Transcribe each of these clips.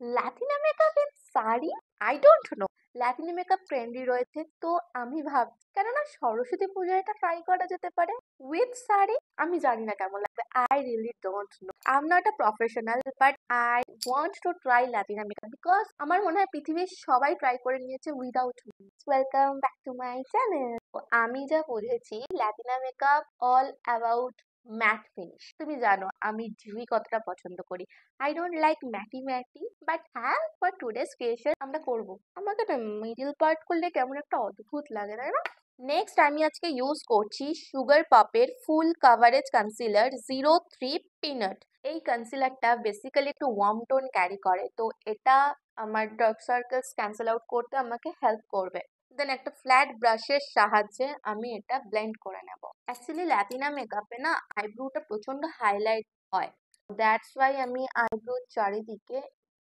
ল্যাটিনা makeup in sari? I don't know. Latina makeup trendy রয়েছে, তো আমি ভাবছি কেননা সরস্বতী পুজোয় এটা ট্রাই করা যেতে পারে উইথ শাড়ি। আমি জানি না কেমন লাগবে, I really don't know. I am not a professional, but I want to try Latina makeup because আমার মনে হয় পৃথিবীর সবাই ট্রাই করে নিয়েছে without me. Welcome back to my channel. আমি যা বুঝেছি Latina makeup all about matte finish. তুমি জানো আমি ডিউই কতটা পছন্দ করি। I don't like matty matty, but হ্যাঁ ফর টুডেস ক্রিয়েশন আমরা করব। আমাকে না মিডিল পার্ট করলে কেমন একটা অদ্ভুত লাগে, তাই না? নেক্সট আমি আজকে ইউজ করছি সুগার পপের ফুল কাভারেজ কনসিলার 03 পিনাট। এই কনসিলারটা বেসিক্যালি একটু ওয়ার্ম টোন ক্যারি করে, তো এটা আমার ডার্ক সার্কেলস ক্যান্সেল আউট করতে আমাকে হেল্প করবে। দেন একটা ফ্ল্যাট ব্রাশের সাহায্যে আমি এটা ব্লেন্ড করে নেব। অ্যাকচুয়ালি ল্যাটিনা মেকআপে না আইব্রোটা প্রচন্ড হাইলাইট হয়, দ্যাটস ওয়াই আমি আইব্রোর চারিদিকে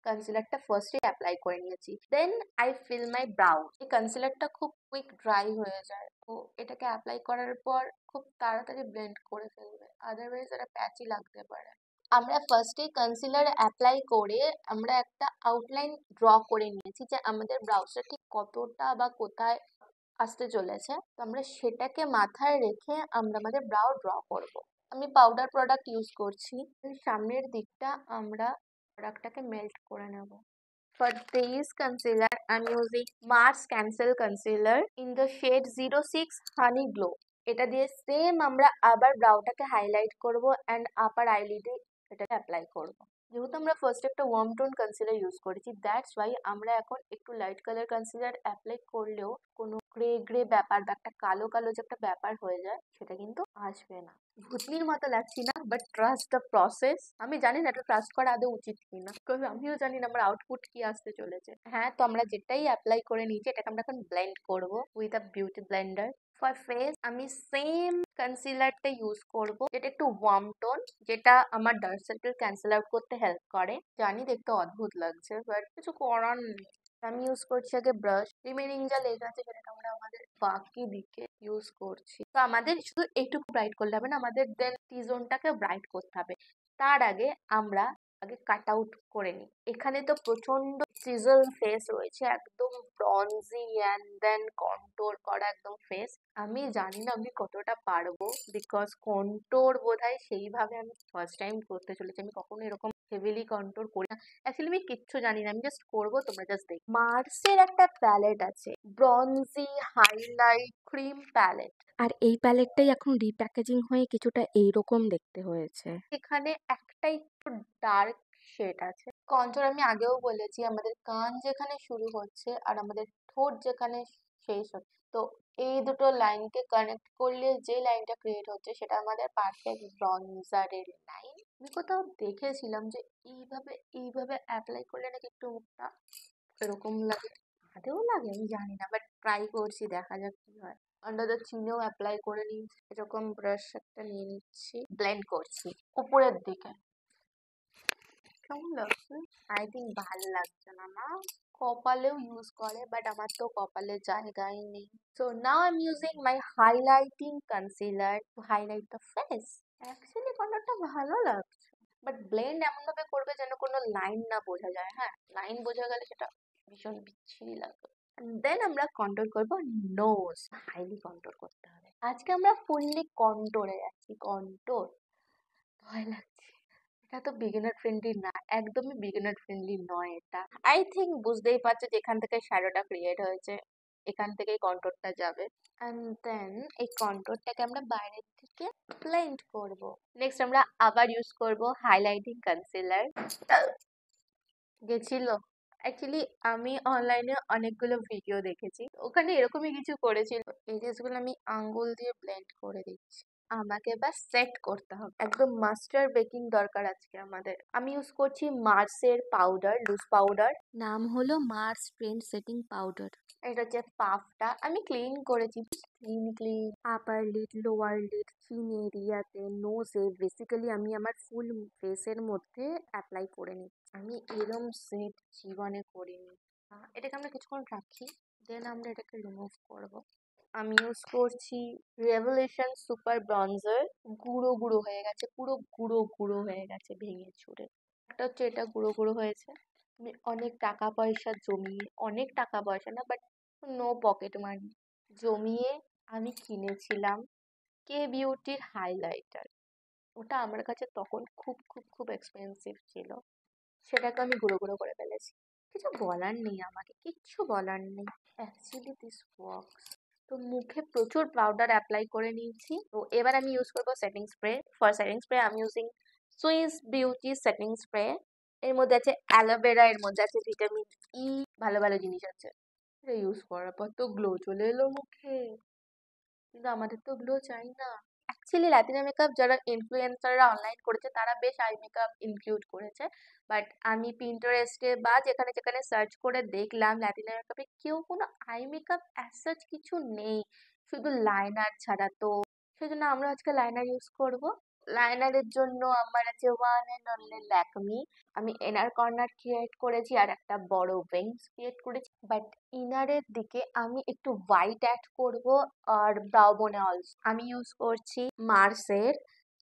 কনসিলারটা ফার্স্টে অ্যাপ্লাই করে নিয়েছি। Then I fill my brow. এই কনসিলারটা খুব কুইক ড্রাই হয়ে যায়, তো এটাকে অ্যাপ্লাই করার পর খুব তাড়াতাড়ি ব্লেন্ড করে ফেলবে, আদারওয়াইজ এটা প্যাচি লাগতে পারে। আমরা ফার্স্টে কনসিলার অ্যাপ্লাই করে আমরা একটা আউটলাইন ড্র করে নিয়েছি যে আমাদের ব্রাউজটা ঠিক কতটা বা কোথায় আসতে চলেছে, তো আমরা সেটাকে মাথায় রেখে আমরা আমাদের ব্রাউ ড্র করব। আমি পাউডার প্রোডাক্ট ইউজ করছি। সামনের দিকটা আমরা প্রোডাক্টটাকে মেল্ট করে নেব। For this concealer, I'm using Mars Cancel Concealer in the shade 06 Honey Glow. এটা দিয়ে সেম আমরা আবার ব্রাউটাকে হাইলাইট করব অ্যান্ড আপার আইলিডে এটাকে অ্যাপ্লাই করব। যেহেতু আমরা ফার্স্ট একটা ওয়ার্ম টোন কনসিলার ইউজ করেছি, দ্যাটস ওয়াই আমরা এখন একটু লাইট কালার কনসিলার অ্যাপ্লাই করলেও কোনো গ্রে গ্রে ব্যাপার বা একটা কালো কালো যে একটা ব্যাপার হয়ে যায় সেটা কিন্তু আসবে না। ভূতনির মতো লাগছি না, বাট ট্রাস্ট দ্য প্রসেস। আমি জানি না এটা ট্রাস্ট করা আদৌ উচিত কিনা, বিকজ আমিও জানি না আমার আউটপুট কি আসতে চলেছে। হ্যাঁ, তো আমরা যেটাই অ্যাপ্লাই করে নিয়েছি এটাকে আমরা এখন ব্লেন্ড করব with a beauty Blender. For face আমি সেম কনসিলারটা ইউজ করব, যেটা একটু ওয়ার্ম টোন, যেটা আমার ডার্ক সার্কেল ক্যান্সেল আউট করতে হেল্প করে। জানি দেখতে অদ্ভুত লাগছে, বাট কিছু করার নেই। আমি ইউজ করছি আগে ব্রাশ, রিমেনিং যা লেগে আছে সেটাকে আমরা আমাদের বাকি দিকে ইউজ করছি। তো আমাদের শুধু এইটুকু ব্রাইট করলে হবে না, আমাদের দেন টি জোনটাকে ব্রাইট করতে হবে। তার আগে আমরা আগে কাট আউট করে নিই। এখানে তো প্রচন্ড সিজল ফেস রয়েছে, একদম ব্রঞ্জি অ্যান্ড দেন কন্ট্রোল করা একদম ফেস। আমি জানি না আমি কতটা পারবো, বিকজ কন্ট্রোল বোধহয় সেইভাবে আমি ফার্স্ট টাইম করতে চলেছি। আমি কখনো এরকম হেভিলি কন্ট্রোল করি না। অ্যাকচুয়ালি আমি কিচ্ছু জানি না, আমি জাস্ট করবো, তোমরা জাস্ট দেখ। মার্সের একটা প্যালেট আছে, ব্রঞ্জি হাইলাইট ক্রিম প্যালেট। আর এই প্যালেটটাই এখন রিপ্যাকেজিং হয়ে কিছুটা এইরকম দেখতে হয়েছে। এখানে একটা একটু ডার্ক শেড আছে। কন্ট্রোল আমি আগেও বলেছি, আমাদের কান যেখানে শুরু হচ্ছে আর আমাদের ঠোঁট যেখানে শেষ হচ্ছে, তো এই দুটো লাইনকে কানেক্ট করলে যে লাইনটা ক্রিয়েট হচ্ছে সেটা আমাদের পারফেক্ট ব্রঞ্জারের লাইন। আমি কোথাও দেখেছিলাম যে এইভাবে এইভাবে অ্যাপ্লাই করলে নাকি একটু মুখটা এরকম লাগে। আদেও লাগে আমি জানি না, বাট ট্রাই করছি, দেখা যাক কি হয়। আন্ডার দ্য চিনেও অ্যাপ্লাই করে নিয়েছি, এরকম ব্রাশ একটা নিয়ে নিচ্ছি, ব্লেন্ড করছি উপরের দিকে। কেমন লাগছে? আই থিঙ্ক ভাল লাগছে না, না? কপালেও ইউজ করে, বাট আমার তো কপালে জায়গাই নেই। So now I am using my highlighting concealer to highlight the face. Actually কালারটা ভালো লাগছে, বাট ব্লেন্ড এমন ভাবে করবে যেন কোনো লাইন না বোঝা যায়। হ্যাঁ, লাইন বোঝা গেলে সেটা ভীষণ বিচ্ছিরি লাগবে। দেন আমরা কন্ট্রোল করব নোজ, হাইলি কন্ট্রোল করতে হবে। আজকে আমরা ফুললি কন্ট্রোলে যাচ্ছি, কন্ট্রোল। ভয় লাগছে, এটা তো বিগিনার ফ্রেন্ডলি না, একদমই বিগিনার ফ্রেন্ডলি নয় এটা। আই থিঙ্ক বুঝতেই পারছো যে এখান থেকে শ্যাডোটা ক্রিয়েট হয়েছে, এখান থেকেই কন্ট্রোলটা যাবে। অ্যান্ড দেন এই কন্ট্রোলটাকে আমরা বাইরের থেকে ব্লেন্ড করব। নেক্সট আমরা আবার ইউজ করব হাইলাইটিং কনসিলার। গেছিল। অ্যাকচুয়ালি আমি অনলাইনে অনেকগুলো ভিডিও দেখেছি, ওখানে এরকমই কিছু করেছিল। এই জিনিসগুলো আমি আঙ্গুল দিয়ে ব্লেন্ড করে দিচ্ছি। আমাকে এবার সেট করতে হবে, একদম মাস্টার বেকিং দরকার আজকে আমাদের। আমি ইউজ করছি মার্সের পাউডার, লুজ পাউডার। নাম হলো মার্স ট্রেন্ড সেটিং পাউডার। এটা হচ্ছে পাফটা, আমি ক্লিন করেছি, ক্লিন ক্লিন। আপার লিড, লোয়ার লিড, চিন এরিয়াতে, নোজে, বেসিক্যালি আমি আমার ফুল ফেসের মধ্যে অ্যাপ্লাই করে নিই। আমি এরম সেট জীবনে করিনি। এটাকে আমরা কিছুক্ষণ রাখি, দেন আমরা এটাকে রিমুভ করব। আমি ইউজ করছি রেভলিউশন সুপার ব্রঞ্জার। গুঁড়ো গুঁড়ো হয়ে গেছে, পুরো গুঁড়ো গুঁড়ো হয়ে গেছে ভেঙে চুরে। একটা হচ্ছে এটা গুঁড়ো গুঁড়ো হয়েছে, আমি অনেক টাকা পয়সা জমিয়ে, অনেক টাকা পয়সা না বাট নো পকেট মানি জমিয়ে আমি কিনেছিলাম কে বিউটির হাইলাইটার। ওটা আমার কাছে তখন খুব খুব খুব এক্সপেন্সিভ ছিল। সেটাকে আমি গুঁড়ো গুঁড়ো করে ফেলেছি। কিছু বলার নেই, আমাকে কিচ্ছু বলার নেই। Actually this works. তো মুখে প্রচুর পাউডার অ্যাপ্লাই করে নিয়েছি। তো এবার আমি ইউজ করবো setting spray. For setting spray আমি using Swiss beauty setting spray. এর মধ্যে আছে অ্যালোভেরা, এর মধ্যে আছে ভিটামিন ই, ভালো ভালো জিনিস আছে। এটা ইউজ করার পর তো গ্লো চলে এলো মুখে, কিন্তু আমাদের তো গ্লো চাই না। অ্যাকচুয়ালি ল্যাটিনা মেকআপ যারা ইনফ্লুয়েন্সাররা অনলাইন করেছে তারা বেশ আই মেকআপ ইনক্লুড করেছে, বাট আমি পিন্টারেস্টে বা যেখানে যেখানে সার্চ করে দেখলাম ল্যাটিনা মেকআপে কেউ কোনো আই মেকআপ অ্যাজ সাচ কিছু নেই, শুধু লাইনার ছাড়া। তো সেজন্য আমরা আজকে লাইনার ইউজ করব। লাইনারের জন্য আমার আছে ওয়ান অ্যান্ড অনলি ল্যাকমি। আমি ইনার কর্নার ক্রিয়েট করেছি আর একটা বড় উইংস ক্রিয়েট করেছি, বাট ইনারের দিকে আমি একটু হোয়াইট অ্যাড করব আর ব্রাউ বোনে অলসো। আমি ইউজ করছি মার্সের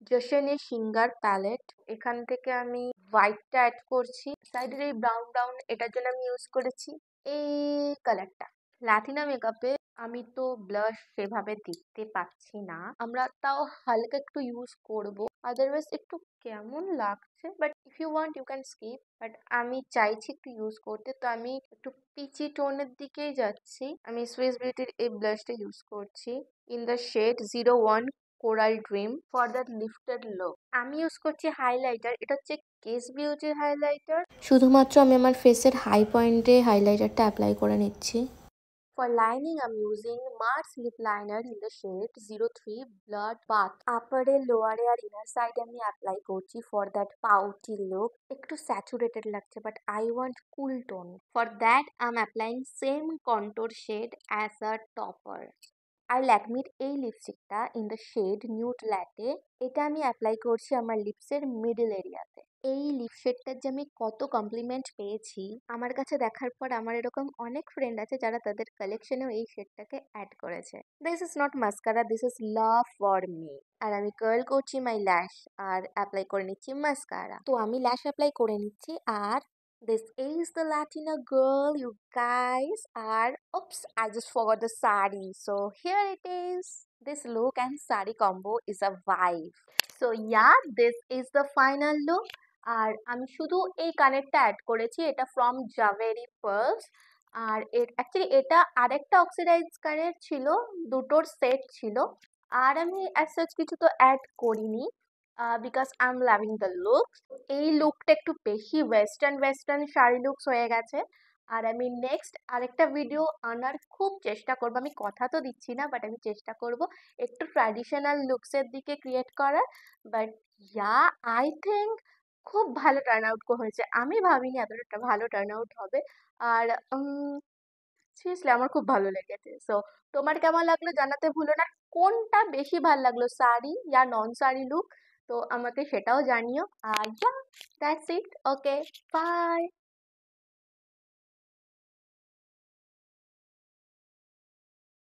জশনে সিঙ্গার প্যালেট। এখান থেকে আমি হোয়াইটটা অ্যাড করছি, সাইডের এই ব্রাউন ব্রাউন এটার জন্য আমি ইউজ করেছি এই কালারটা। লাটিনা মেকআপে আমি তো ব্লাশ সেভাবে দেখতে পাচ্ছি না, আমরা তাও হালকা একটু ইউজ করব, আদারওয়াইজ একটু কেমন লাগছে, but if you want you can skip. But আমি চাইছি একটু ইউজ করতে, তো আমি একটু পিচি টোনের দিকেই যাচ্ছি। আমি সুইস বিউটির এই ব্লাশটা ইউজ করছি in the shade 01 coral dream for that lifted look. আমি ইউজ করছি হাইলাইটার, এটা হচ্ছে কেস বিউটির হাইলাইটার। শুধুমাত্র আমি আমার ফেসের হাই পয়েন্টে হাইলাইটারটা অ্যাপ্লাই করে নিচ্ছি। For lining, I'm using Mars lip liner in the shade 03 Blood Bath. Upper A lower A R inner side আমি apply করছি for that pouty look. একটু saturated লাগছে but I want cool tone. For that, I'm applying same contour shade as a topper. আর ল্যাকমির এই লিপস্টিকটা in the shade nude latte, এটা আমি apply করছি আমার লিপসের মিডল এরিয়াতে। এই লিপ শেডটার যে আমি কত কমপ্লিমেন্ট পেয়েছি আমার কাছে দেখার পর, আমার এরকম অনেক ফ্রেন্ড আছে যারা তাদের কালেকশনেও এই শেডটাকে অ্যাড করেছে। This is not mascara, this is love for me. আর আমি কার্ল করছি মাই ল্যাশ আর অ্যাপ্লাই করে নিচ্ছি মাস্কারা। তো আমি ল্যাশ অ্যাপ্লাই করে নিচ্ছি আর this is the Latina girl, you guys are. Oops, I just forgot the sari. So here it is. This look and sari combo is a vibe. So yeah, this is the final look. আর আমি শুধু এই কানেরটা add করেছি, এটা from Zaveri Pearls. আর actually এটা আরেকটা oxidise কানের ছিল, দুটোর সেট ছিল। আর আমি অ্যাজ সাচ কিছু তো অ্যাড করিনি because I am loving the looks. এই লুকটা একটু বেশি ওয়েস্টার্ন ওয়েস্টার্ন শাড়ি লুকস হয়ে গেছে। আর আমি নেক্সট আরেকটা ভিডিও আনার খুব চেষ্টা করবো, আমি কথা তো দিচ্ছি না বাট আমি চেষ্টা করব একটু ট্র্যাডিশনাল লুকসের দিকে ক্রিয়েট করার। বাট ইয়া, আই থিঙ্ক খুব ভালো টার্ন আউট হয়েছে, আমি ভাবিনি এতটা ভালো টার্ন আউট হবে। আর সিরিয়াসলি আমার খুব ভালো লেগেছে। সো তোমার কেমন লাগলো জানাতে ভুলো না, কোনটা বেশি ভালো লাগলো, শাড়ি ইয়া নন শাড়ি লুক, তো আমাকে সেটাও জানিও। আর দ্যাটস ইট, ওকে, বাই।